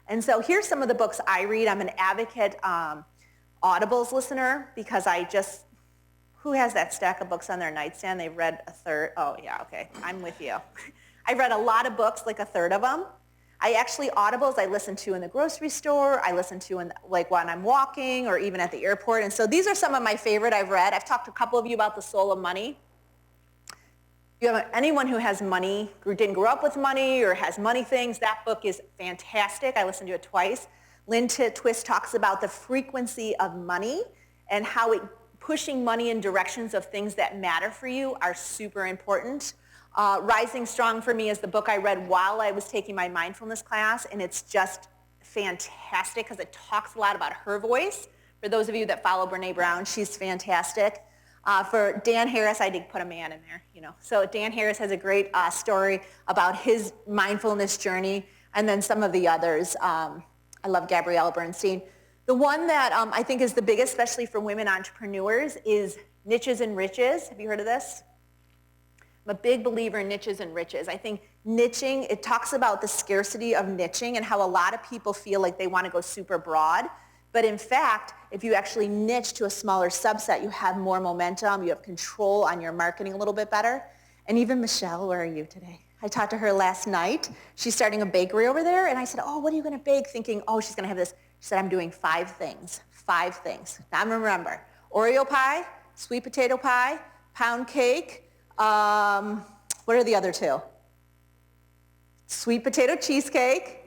And so here's some of the books I read. I'm an advocate Audibles listener because who has that stack of books on their nightstand? They've read a third. Oh, yeah, okay, I'm with you. I've read a lot of books, like a third of them. Audibles I listen to in the grocery store, I listen to like when I'm walking or even at the airport. And so these are some of my favorite I've read. I've talked to a couple of you about The Soul of Money. If you have anyone who has money, who didn't grow up with money or has money things, that book is fantastic. I listened to it twice. Lynn Twist talks about the frequency of money and how pushing money in directions of things that matter for you are super important. Rising Strong for me is the book I read while I was taking my mindfulness class, and it's just fantastic because it talks a lot about her voice. For those of you that follow Brene Brown, she's fantastic. For Dan Harris, I did put a man in there, So Dan Harris has a great story about his mindfulness journey, and then some of the others. I love Gabrielle Bernstein. The one that I think is the biggest, especially for women entrepreneurs, is Niches and Riches. Have you heard of this? I'm a big believer in niches and riches. I think niching, it talks about the scarcity of niching and how a lot of people feel like they want to go super broad. But in fact, if you actually niche to a smaller subset, you have more momentum, you have control on your marketing a little bit better. And even Michelle, where are you today? I talked to her last night. She's starting a bakery over there, and I said, oh, what are you going to bake? Thinking, oh, she's going to have this. She said, I'm doing 5 things. 5 things. Now remember, Oreo pie, sweet potato pie, pound cake, what are the other 2? Sweet potato cheesecake,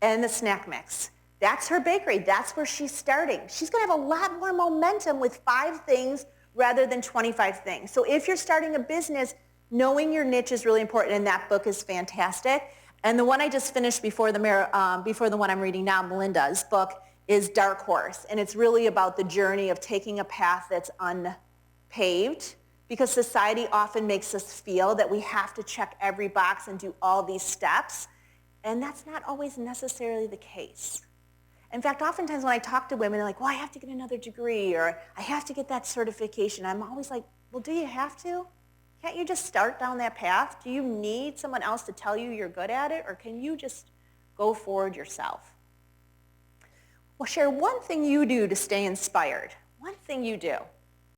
and the snack mix. That's her bakery. That's where she's starting. She's going to have a lot more momentum with 5 things rather than 25 things. So if you're starting a business, knowing your niche is really important, and that book is fantastic. And the one I just finished before the one I'm reading now, Melinda's book, is Dark Horse. And it's really about the journey of taking a path that's unpaved, because society often makes us feel that we have to check every box and do all these steps. And that's not always necessarily the case. In fact, oftentimes when I talk to women, they're like, well, I have to get another degree, or I have to get that certification. I'm always like, well, do you have to? Can't you just start down that path? Do you need someone else to tell you you're good at it, or can you just go forward yourself? Well, share one thing you do to stay inspired. One thing you do.